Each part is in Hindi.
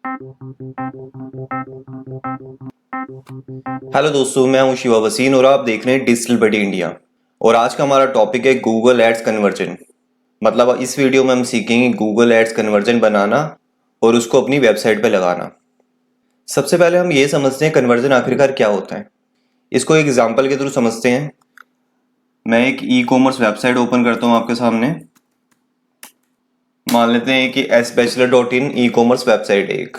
हेलो दोस्तों, मैं हूं शिवा वसीन और आप देख रहे हैं डिजिटल बडी इंडिया। और आज का हमारा टॉपिक है गूगल एड्स कन्वर्जन। मतलब इस वीडियो में हम सीखेंगे गूगल एड्स कन्वर्जन बनाना और उसको अपनी वेबसाइट पे लगाना। सबसे पहले हम ये समझते हैं कन्वर्जन आखिरकार क्या होता है। इसको एक एग्जांपल के थ्रू समझते हैं। मैं एक ई कॉमर्स वेबसाइट ओपन करता हूँ आपके सामने। मान लेते हैं कि sbachelor.in ई कॉमर्स वेबसाइट है एक।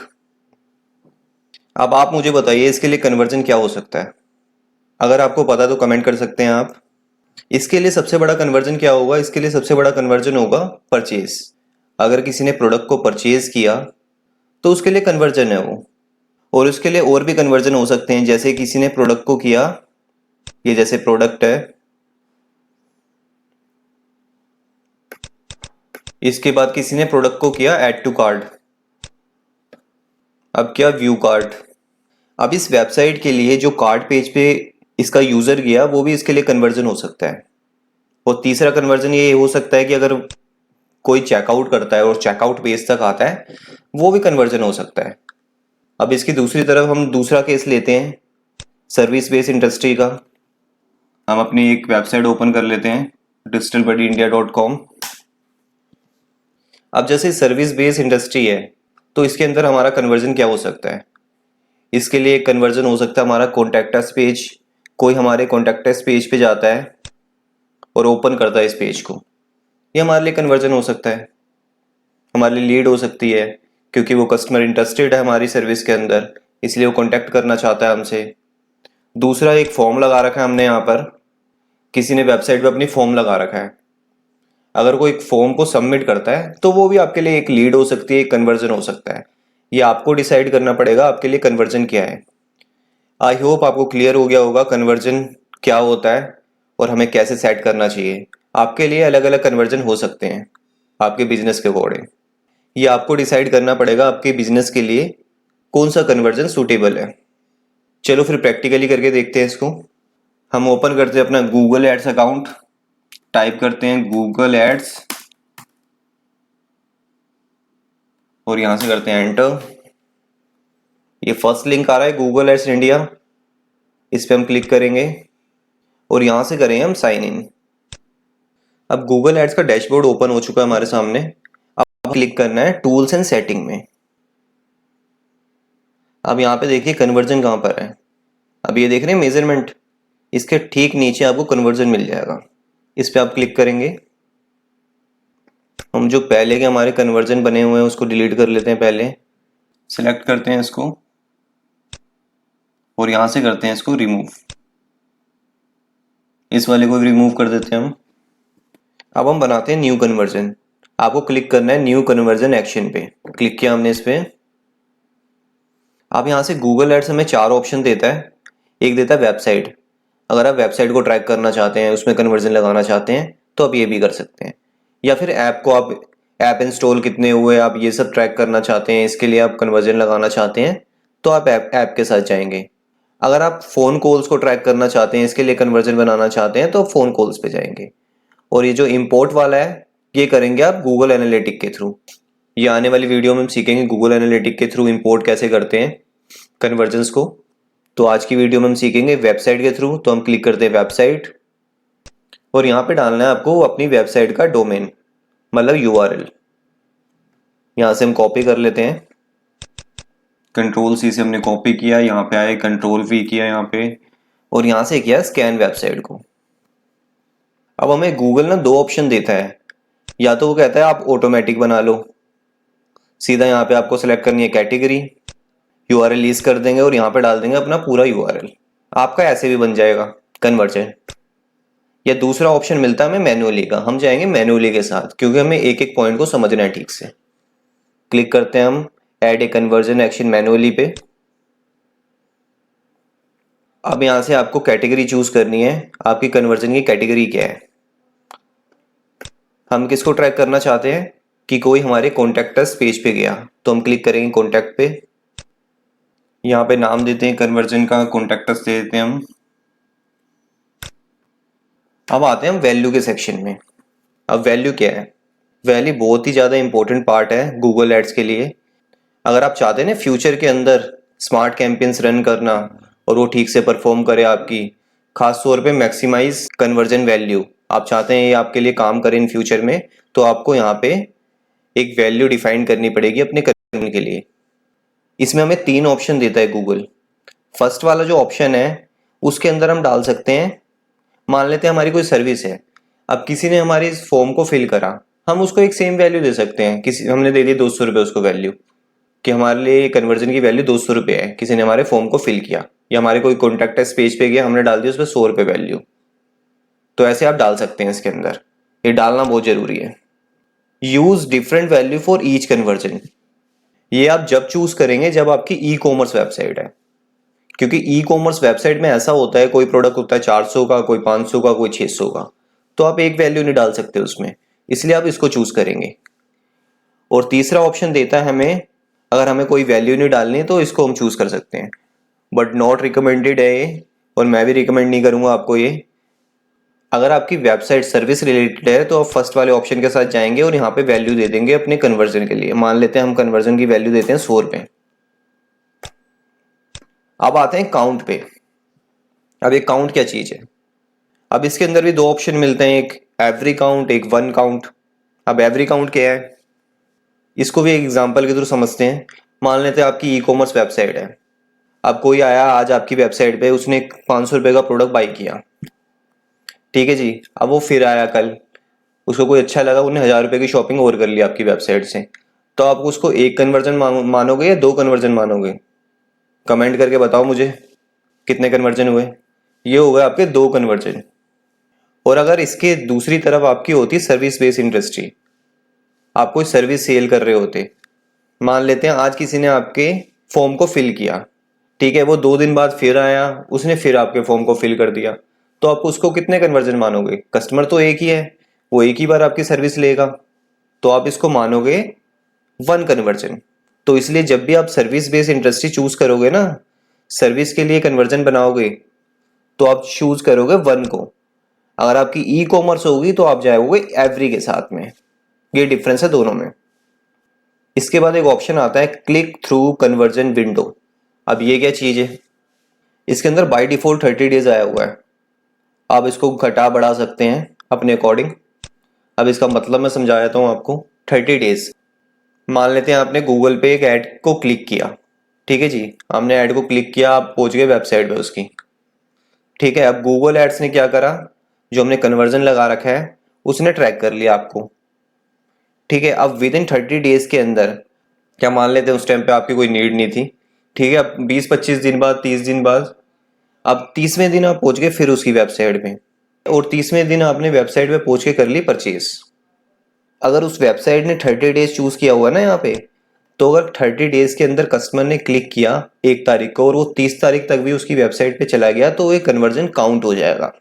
अब आप मुझे बताइए इसके लिए कन्वर्जन क्या हो सकता है। अगर आपको पता तो कमेंट कर सकते हैं आप। इसके लिए सबसे बड़ा कन्वर्जन क्या होगा? इसके लिए सबसे बड़ा कन्वर्जन होगा परचेज। अगर किसी ने प्रोडक्ट को परचेज किया तो उसके लिए कन्वर्जन है वो। और उसके लिए और भी कन्वर्जन हो सकते हैं, जैसे किसी ने प्रोडक्ट को किया, ये जैसे प्रोडक्ट है, इसके बाद किसी ने प्रोडक्ट को किया ऐड टू कार्ट, अब क्या व्यू कार्ट। अब इस वेबसाइट के लिए जो कार्ट पेज पे इसका यूजर गया वो भी इसके लिए कन्वर्जन हो सकता है। और तीसरा कन्वर्जन ये हो सकता है कि अगर कोई चेकआउट करता है और चेकआउट पेज तक आता है, वो भी कन्वर्जन हो सकता है। अब इसकी दूसरी तरफ हम दूसरा केस लेते हैं सर्विस बेस्ड इंडस्ट्री का। हम अपनी एक वेबसाइट ओपन कर लेते हैं digitalbuddyindia.com। अब जैसे सर्विस बेस्ड इंडस्ट्री है तो इसके अंदर हमारा कन्वर्जन क्या हो सकता है? इसके लिए कन्वर्जन हो सकता है हमारा कॉन्टैक्ट अस पेज। कोई हमारे कॉन्टैक्ट अस पेज पे जाता है और ओपन करता है इस पेज को, ये हमारे लिए कन्वर्जन हो सकता है। हमारे लिए लीड हो सकती है क्योंकि वो कस्टमर इंटरेस्टेड है हमारी सर्विस के अंदर, इसलिए वो कॉन्टैक्ट करना चाहता है हमसे। दूसरा, एक फॉर्म लगा रखा है हमने यहाँ पर, किसी ने वेबसाइट पे अपनी फॉर्म लगा रखा है। अगर कोई फॉर्म को सबमिट करता है तो वो भी आपके लिए एक लीड हो सकती है, एक कन्वर्जन हो सकता है। ये आपको डिसाइड करना पड़ेगा आपके लिए कन्वर्जन क्या है। आई होप आपको क्लियर हो गया होगा कन्वर्जन क्या होता है और हमें कैसे सेट करना चाहिए। आपके लिए अलग अलग कन्वर्जन हो सकते हैं आपके बिजनेस के अकॉर्डिंग। ये आपको डिसाइड करना पड़ेगा आपके बिजनेस के लिए कौन सा कन्वर्जन सूटेबल है। चलो फिर प्रैक्टिकली करके देखते हैं इसको। हम ओपन करते हैं अपना गूगल एड्स अकाउंट, टाइप करते हैं गूगल एड्स और यहां से करते हैं एंटर। ये फर्स्ट लिंक आ रहा है गूगल एड्स इंडिया, इस पे हम क्लिक करेंगे और यहां से करेंगे हम साइन इन। अब गूगल एड्स का डैशबोर्ड ओपन हो चुका है हमारे सामने। अब क्लिक करना है टूल्स एंड सेटिंग में। अब यहाँ पे देखिए कन्वर्जन कहाँ पर है। अब ये देख रहे हैं मेजरमेंट, इसके ठीक नीचे आपको कन्वर्जन मिल जाएगा। इस पे आप क्लिक करेंगे। हम जो पहले के हमारे कन्वर्जन बने हुए हैं उसको डिलीट कर लेते हैं। पहले सिलेक्ट करते हैं इसको और यहां से करते हैं इसको रिमूव। इस वाले को भी रिमूव कर देते हैं हम। अब हम बनाते हैं न्यू कन्वर्जन। आपको क्लिक करना है न्यू कन्वर्जन एक्शन पे। क्लिक किया हमने इस पे। अब यहाँ से गूगल एड्स हमें 4 ऑप्शन देता है। एक देता है वेबसाइट। अगर आप वेबसाइट को ट्रैक करना चाहते हैं, उसमें कन्वर्जन लगाना चाहते हैं तो आप ये भी कर सकते हैं। या फिर ऐप को आप ऐप इंस्टॉल कितने हुए आप ये सब ट्रैक करना चाहते हैं, इसके लिए आप कन्वर्जन लगाना चाहते हैं तो आप ऐप के साथ जाएंगे। अगर आप फ़ोन कॉल्स को ट्रैक करना चाहते हैं, इसके लिए कन्वर्जन बनाना चाहते हैं तो फ़ोन कॉल्स पे जाएंगे। और ये जो इम्पोर्ट वाला है ये करेंगे आप गूगल एनालिटिक के थ्रू। ये आने वाली वीडियो में हम सीखेंगे गूगल एनालिटिक के थ्रू इम्पोर्ट कैसे करते हैं कन्वर्जन्स को। तो आज की वीडियो में हम सीखेंगे वेबसाइट के थ्रू। तो हम क्लिक करते हैं वेबसाइट और यहाँ पे डालना है आपको अपनी वेबसाइट का डोमेन, मतलब यूआरएल। यहाँ से हम कॉपी कर लेते हैं। कंट्रोल सी से हमने कॉपी किया, यहाँ पे आए कंट्रोल वी किया यहाँ पे और यहाँ से किया स्कैन वेबसाइट को। अब हमें गूगल ना 2 ऑप्शन देता है। या तो वो कहता है आप ऑटोमेटिक बना लो, सीधा यहाँ पे आपको सेलेक्ट करनी है कैटेगरी, यूआरएल लीज कर देंगे और यहाँ पे डाल देंगे अपना पूरा यूआरएल। आपका ऐसे भी बन जाएगा कन्वर्जन। या दूसरा ऑप्शन मिलता है हमें मैन्युअली का। हम जाएंगे मैन्युअली के साथ क्योंकि हमें एक एक पॉइंट को समझना है ठीक से। क्लिक करते हैं हम add a conversion action manually पे। अब यहां से आपको कैटेगरी चूज करनी है, आपकी कन्वर्जन की कैटेगरी क्या है। हम किसको ट्रैक करना चाहते हैं कि कोई हमारे कॉन्टैक्टस पेज पे गया तो हम क्लिक करेंगे कॉन्टैक्ट पे। यहाँ पे नाम देते हैं कन्वर्जन का, कॉन्टैक्टस दे देते हैं हम। अब आते हैं हम वैल्यू के सेक्शन में। अब वैल्यू क्या है? वैल्यू बहुत ही ज़्यादा इंपॉर्टेंट पार्ट है गूगल एड्स के लिए। अगर आप चाहते हैं ना फ्यूचर के अंदर स्मार्ट कैंपेन्स रन करना और वो ठीक से परफॉर्म करे आपकी, खास तौर पे मैक्सिमाइज कन्वर्जन वैल्यू, आप चाहते हैं ये आपके लिए काम करे इन फ्यूचर में, तो आपको यहाँ पे एक वैल्यू डिफाइन करनी पड़ेगी अपने कन्वर्जन के लिए। इसमें हमें 3 ऑप्शन देता है गूगल। फर्स्ट वाला जो ऑप्शन है उसके अंदर हम डाल सकते हैं, मान लेते हैं हमारी कोई सर्विस है, अब किसी ने हमारी इस फॉर्म को फिल करा, हम उसको एक सेम वैल्यू दे सकते हैं। किसी हमने दे दी 200 रुपये उसको वैल्यू, कि हमारे लिए कन्वर्जन की वैल्यू 200 रुपये है, किसी ने हमारे फॉर्म को फिल किया, या हमारे कोई कॉन्टैक्ट अस पेज पे गया, हमने डाल दिया उस पर 100 रुपये वैल्यू। तो ऐसे आप डाल सकते हैं इसके अंदर, ये डालना बहुत जरूरी है। Use different value for each conversion, ये आप जब चूज करेंगे जब आपकी ई कॉमर्स वेबसाइट है, क्योंकि ई कॉमर्स वेबसाइट में ऐसा होता है कोई प्रोडक्ट होता है 400 का, कोई 500 का, कोई 600 का, तो आप एक वैल्यू नहीं डाल सकते उसमें, इसलिए आप इसको चूज करेंगे। और तीसरा ऑप्शन देता है हमें, अगर हमें कोई वैल्यू नहीं डालनी तो इसको हम चूज कर सकते हैं, बट नॉट रिकमेंडेड है ये, और मैं भी रिकमेंड नहीं करूंगा आपको ये। अगर आपकी वेबसाइट सर्विस रिलेटेड है तो आप फर्स्ट वाले ऑप्शन के साथ जाएंगे और यहाँ पे वैल्यू दे देंगे अपने कन्वर्जन के लिए। मान लेते हैं हम कन्वर्जन की वैल्यू देते हैं 100 रुपये। अब आते हैं काउंट पे। अब ये काउंट क्या चीज है? अब इसके अंदर भी 2 ऑप्शन मिलते हैं, एक एवरी काउंट, एक वन काउंट। अब एवरी काउंट क्या है, इसको भी एक एग्जांपल के थ्रू समझते हैं। मान लेते हैं आपकी ई कॉमर्स वेबसाइट है, अब कोई आया आज आपकी वेबसाइट पे, उसने 500 रुपये का प्रोडक्ट बाई किया, ठीक है जी। अब वो फिर आया कल, उसको कोई अच्छा लगा, उन्हें 1000 रुपये की शॉपिंग और कर ली आपकी वेबसाइट से, तो आप उसको एक कन्वर्जन मानोगे या 2 कन्वर्जन मानोगे? कमेंट करके बताओ मुझे कितने कन्वर्जन हुए। ये हो गए आपके 2 कन्वर्जन। और अगर इसके दूसरी तरफ आपकी होती सर्विस बेस्ड इंडस्ट्री, आप कोई सर्विस सेल कर रहे होते, मान लेते हैं आज किसी ने आपके फॉर्म को फिल किया, ठीक है, वो 2 दिन बाद फिर आया, उसने फिर आपके फॉर्म को फिल कर दिया, तो आप उसको कितने कन्वर्जन मानोगे? कस्टमर तो एक ही है, वो एक ही बार आपकी सर्विस लेगा, तो आप इसको मानोगे 1 कन्वर्जन। तो इसलिए जब भी आप सर्विस बेस्ड इंडस्ट्री चूज करोगे ना, सर्विस के लिए कन्वर्जन बनाओगे, तो आप चूज करोगे 1 को। अगर आपकी ई कॉमर्स होगी तो आप जाओगे एवरी के साथ में। ये डिफरेंस है दोनों में। इसके बाद एक ऑप्शन आता है क्लिक थ्रू कन्वर्जन विंडो। अब ये क्या चीज है? इसके अंदर बाय डिफॉल्ट 30 डेज आया हुआ है, आप इसको घटा बढ़ा सकते हैं अपने अकॉर्डिंग। अब इसका मतलब मैं समझा देता हूँ आपको। 30 डेज, मान लेते हैं आपने गूगल पे एक ऐड को क्लिक किया, ठीक है जी, आपने ऐड को क्लिक किया, आप पहुंच गए वेबसाइट पे उसकी, ठीक है। अब गूगल एड्स ने क्या करा, जो हमने कन्वर्जन लगा रखा है उसने ट्रैक कर लिया आपको, ठीक है। अब विद इन 30 डेज के अंदर, क्या मान लेते हैं उस टाइम पे आपकी कोई नीड नहीं थी, ठीक है, अब 20-25 दिन बाद, 30 दिन बाद, अब 30वें दिन आप पहुंच गए फिर उसकी वेबसाइट पे, और 30वें दिन आपने वेबसाइट पे पहुंच के कर ली परचेज। अगर उस वेबसाइट ने 30 डेज चूज किया हुआ ना यहाँ पे, तो अगर 30 डेज के अंदर कस्टमर ने क्लिक किया 1 तारीख को और वो 30 तारीख तक भी उसकी वेबसाइट पे चला गया, तो ये कन्वर्जन काउंट हो जाएगा।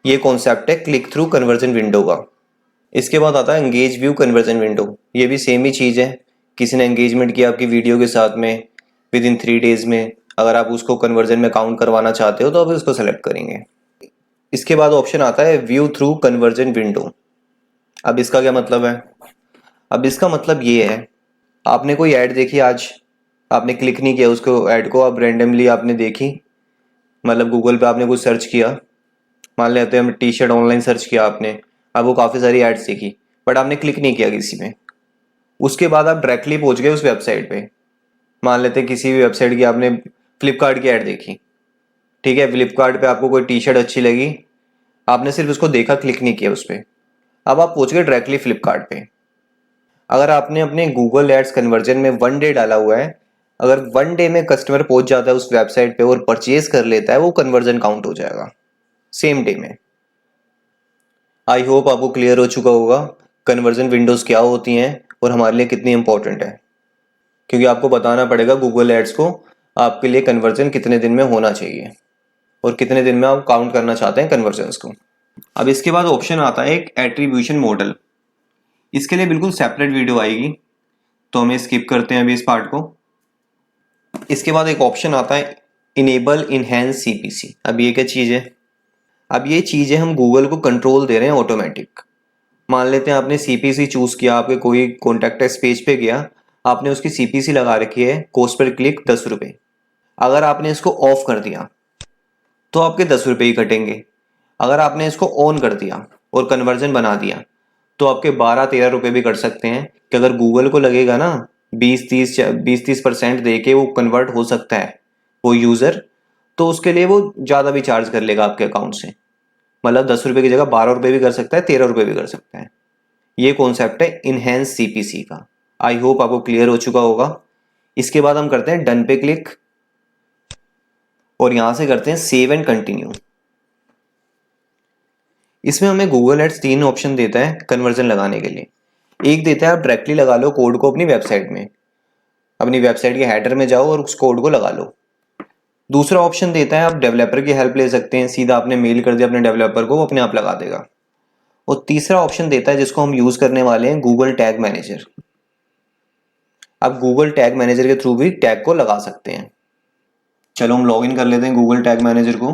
ये कॉन्सेप्ट है क्लिक थ्रू कन्वर्जन विंडो का। इसके बाद आता है एंगेज व्यू कन्वर्जन विंडो। ये भी सेम ही चीज़ है, किसी ने एंगेजमेंट किया आपकी वीडियो के साथ में विद इन 3 डेज में, अगर आप उसको कन्वर्जन में काउंट करवाना चाहते हो तो आप इसको सेलेक्ट करेंगे। इसके बाद ऑप्शन आता है व्यू थ्रू कन्वर्जन विंडो। अब इसका क्या मतलब है? अब इसका मतलब ये है, आपने कोई ऐड देखी आज, आपने क्लिक नहीं किया उसको ऐड को, आप रैंडमली आपने देखी, मतलब गूगल पे आपने कुछ सर्च किया, मान लेते हैं हम टी शर्ट ऑनलाइन सर्च किया आपने, अब वो काफ़ी सारी एड्स देखी, बट आपने क्लिक नहीं किया किसी में। उसके बाद आप डायरेक्टली पहुंच गए उस वेबसाइट पे, मान लेते हैं किसी भी वेबसाइट की आपने फ्लिपकार्ट की ऐड देखी, ठीक है, फ्लिपकार्ट पे आपको कोई टी शर्ट अच्छी लगी, आपने सिर्फ उसको देखा, क्लिक नहीं किया उस पर, अब आप पहुंच गए डायरेक्टली फ्लिपकार्ट पे। अगर आपने अपने गूगल एड्स कन्वर्जन में 1 डे डाला हुआ है, अगर 1 डे में कस्टमर पहुंच जाता है उस वेबसाइट पे और परचेज कर लेता है, वो कन्वर्जन काउंट हो जाएगा सेम डे में। आई होप आपको क्लियर हो चुका होगा कन्वर्जन विंडोज क्या होती हैं और हमारे लिए कितनी इंपॉर्टेंट है, क्योंकि आपको बताना पड़ेगा गूगल एड्स को आपके लिए कन्वर्जन कितने दिन में होना चाहिए और कितने दिन में आप काउंट करना चाहते हैं कन्वर्जन्स को। अब इसके बाद ऑप्शन आता है एक एट्रीब्यूशन मॉडल। इसके लिए बिल्कुल सेपरेट वीडियो आएगी, तो हमें स्किप करते हैं अभी इस पार्ट को। इसके बाद एक ऑप्शन आता है इनेबल इनहेंस सीपीसी। अब ये क्या चीज़ है? अब ये चीज़ है, हम गूगल को कंट्रोल दे रहे हैं ऑटोमेटिक। मान लेते हैं आपने सीपीसी चूज किया, आपके कोई कॉन्टैक्ट अस पेज पे गया, आपने उसकी CPC लगा रखी है, कॉस्ट पर क्लिक 10 रुपये। अगर आपने इसको ऑफ कर दिया तो आपके 10 रुपये ही कटेंगे। अगर आपने इसको ऑन कर दिया और कन्वर्जन बना दिया तो आपके 12-13 रुपये भी कट सकते हैं। कि अगर गूगल को लगेगा ना 20-30% दे के वो कन्वर्ट हो सकता है वो यूज़र, तो उसके लिए वो ज़्यादा भी चार्ज कर लेगा आपके अकाउंट से। मतलब 10 रुपये की जगह 12 रुपये भी कर सकता है, 13 रुपये भी कर सकता है। ये कॉन्सेप्ट है इनहेंस CPC का। आई होप आपको क्लियर हो चुका होगा। इसके बाद हम करते हैं डन पे क्लिक और यहां से करते हैं सेव एंड कंटिन्यू। इसमें हमें गूगल एड्स 3 ऑप्शन देता है कन्वर्जन लगाने के लिए। एक देता है आप डायरेक्टली लगा लो कोड को अपनी वेबसाइट में, अपनी वेबसाइट के हेडर में जाओ और उस कोड को लगा लो। दूसरा ऑप्शन देता है आप डेवलपर की हेल्प ले सकते हैं, सीधा आपने मेल कर दिया अपने डेवलपर को, वो अपने आप लगा देगा। और तीसरा ऑप्शन देता है जिसको हम यूज करने वाले हैं, गूगल टैग मैनेजर। आप गूगल टैग मैनेजर के थ्रू भी टैग को लगा सकते हैं। चलो हम लॉग इन कर लेते हैं गूगल टैग मैनेजर को।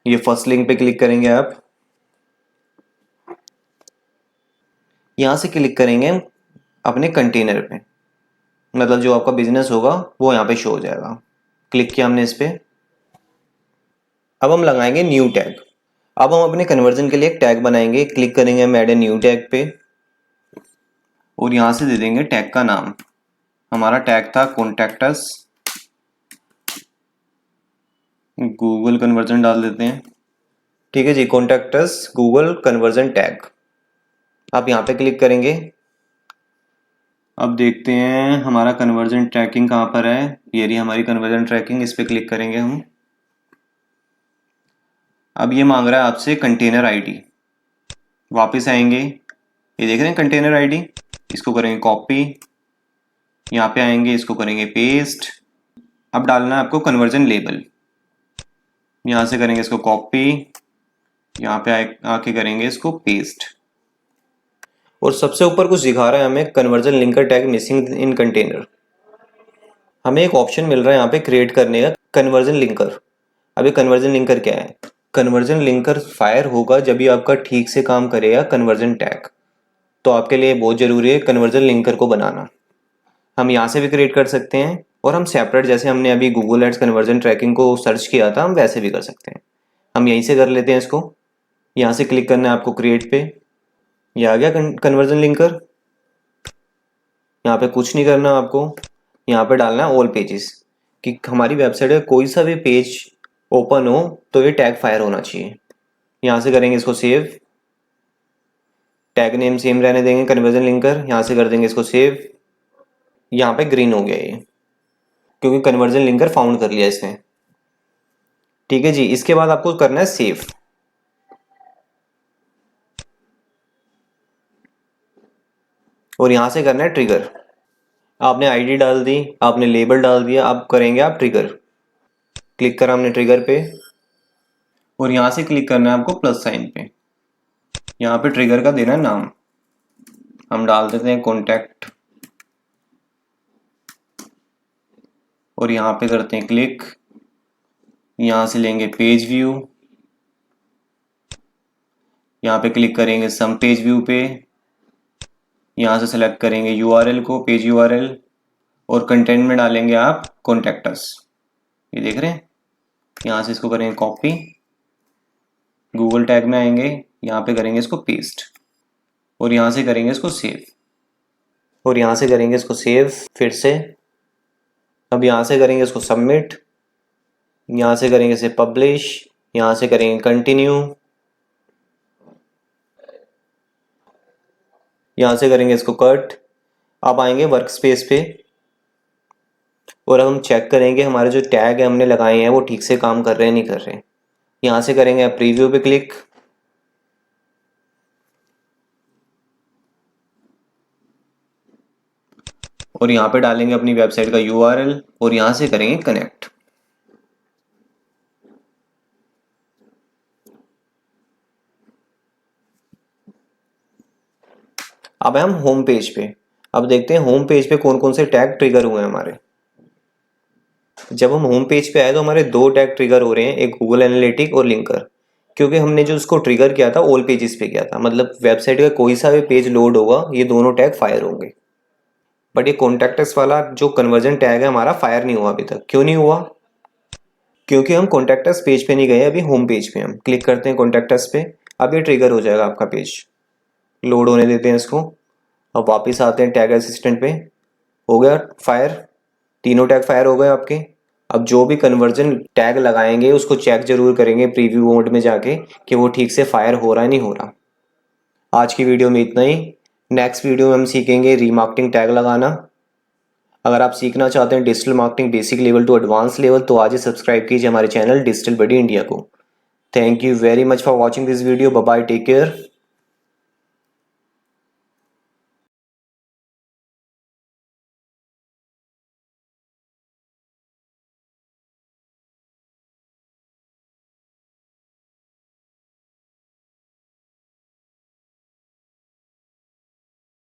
ये फर्स्ट लिंक पे क्लिक करेंगे आप। यहां से क्लिक करेंगे अपने कंटेनर पे, मतलब जो आपका बिजनेस होगा वो यहाँ पे शो हो जाएगा। क्लिक किया हमने इस पे। अब हम लगाएंगे न्यू टैग। अब हम अपने कन्वर्जन के लिए एक टैग बनाएंगे। क्लिक करेंगे हम ऐड ए न्यू टैग पे और यहां से दे देंगे टैग का नाम। हमारा टैग था कॉन्टैक्ट अस, गूगल कन्वर्जन डाल देते हैं। ठीक है जी, contact us Google conversion tag. आप यहाँ पे क्लिक करेंगे। अब देखते हैं हमारा कन्वर्जन ट्रैकिंग कहाँ पर है। ये रही हमारी कन्वर्जन ट्रैकिंग, इस पे क्लिक करेंगे हम। अब ये मांग रहा है आपसे कंटेनर आईडी। वापस आएंगे, ये देख रहे हैं कंटेनर आईडी, इसको करेंगे कॉपी। यहाँ पे आएंगे, इसको करेंगे पेस्ट। अब डालना है आपको कन्वर्जन लेबल। यहाँ से करेंगे इसको कॉपी, यहाँ पे आके करेंगे इसको पेस्ट। और सबसे ऊपर कुछ दिखा रहा है हमें conversion linker tag missing in container. हमें एक ऑप्शन मिल रहा है यहाँ पे क्रिएट करने का, कन्वर्जन लिंकर। अभी कन्वर्जन लिंकर क्या है? कन्वर्जन लिंकर फायर होगा जब भी आपका ठीक से काम करेगा कन्वर्जन टैग। तो आपके लिए बहुत जरूरी है कन्वर्जन लिंकर को बनाना। हम यहाँ से भी क्रिएट कर सकते हैं और हम सेपरेट, जैसे हमने अभी गूगल एड्स कन्वर्जन ट्रैकिंग को सर्च किया था, हम वैसे भी कर सकते हैं। हम यहीं से कर लेते हैं इसको। यहाँ से क्लिक करना है आपको क्रिएट पे। ये आ गया कन्वर्जन लिंकर। यहाँ पे कुछ नहीं करना आपको, यहाँ पे डालना है ऑल पेजेस, कि हमारी वेबसाइट का कोई सा भी पेज ओपन हो तो ये टैग फायर होना चाहिए। यहाँ से करेंगे इसको सेव। टैग नेम सेम रहने देंगे कन्वर्जन लिंकर। यहाँ से कर देंगे इसको सेव। यहाँ पे ग्रीन हो गया ये, क्योंकि कन्वर्जन लिंकर फाउंड कर लिया इसने। ठीक है जी, इसके बाद आपको करना है सेव। और यहाँ से करना है ट्रिगर। आपने आईडी डाल दी, आपने लेबल डाल दिया, अब करेंगे आप ट्रिगर। क्लिक करा हमने ट्रिगर पे और यहाँ से क्लिक करना है आपको प्लस साइन पे। यहाँ पे ट्रिगर का देना है नाम। हम डाल देते हैं कॉन्टैक्ट और यहाँ पे करते हैं क्लिक। यहाँ से लेंगे पेज व्यू, यहाँ पे क्लिक करेंगे सम पेज व्यू पे। यहाँ से सेलेक्ट करेंगे यूआरएल को, पेज यूआरएल, और कंटेंट में डालेंगे आप कॉन्टैक्ट अस। ये देख रहे हैं, यहाँ से इसको करेंगे कॉपी, गूगल टैग में आएंगे, यहाँ पे करेंगे इसको पेस्ट और यहाँ से करेंगे इसको सेव। और यहाँ से करेंगे इसको सेव फिर से। अब यहाँ से करेंगे इसको सबमिट, यहाँ से करेंगे इसे पब्लिश, यहाँ से करेंगे कंटिन्यू, यहाँ से करेंगे इसको कट। अब आएंगे वर्क स्पेस पे और अब हम चेक करेंगे हमारे जो टैग है हमने लगाए हैं वो ठीक से काम कर रहे हैं नहीं कर रहे हैं। यहाँ से करेंगे आप प्रीव्यू पे क्लिक और यहाँ पे डालेंगे अपनी वेबसाइट का यूआरएल और यहाँ से करेंगे कनेक्ट। अब हम होम पेज पे। अब देखते हैं होम पेज पे कौन कौन से टैग ट्रिगर हुए हैं हमारे। जब हम होम पेज पे आए तो हमारे 2 टैग ट्रिगर हो रहे हैं, एक गूगल एनालिटिक और लिंकर। क्योंकि हमने जो उसको ट्रिगर किया था ऑल पेजेस पे किया था, मतलब वेबसाइट का कोई सा भी पेज लोड होगा ये दोनों टैग फायर होंगे। बट ये कॉन्टैक्ट अस वाला जो कन्वर्जन टैग है हमारा फायर नहीं हुआ अभी तक। क्यों नहीं हुआ? क्योंकि हम कॉन्टैक्ट अस पेज पे नहीं गए, अभी होम पेज पे हम क्लिक करते हैं कॉन्टैक्ट अस पे। अब ये ट्रिगर हो जाएगा आपका पेज, लोड होने देते हैं इसको। अब वापस आते हैं टैग असिस्टेंट पे, हो गया फायर, तीनों टैग फायर हो गए आपके। अब जो भी कन्वर्जन टैग लगाएंगे उसको चेक जरूर करेंगे प्रीव्यू मोड में जाके कि वो ठीक से फायर हो रहा है नहीं हो रहा। आज की वीडियो में इतना ही। नेक्स्ट वीडियो में हम सीखेंगे रीमार्केटिंग टैग लगाना। अगर आप सीखना चाहते हैं digital marketing basic level to advance level तो आज ही सब्सक्राइब कीजिए हमारे चैनल डिजिटल बडी इंडिया को। Thank you very much for watching this video. Bye bye, take care.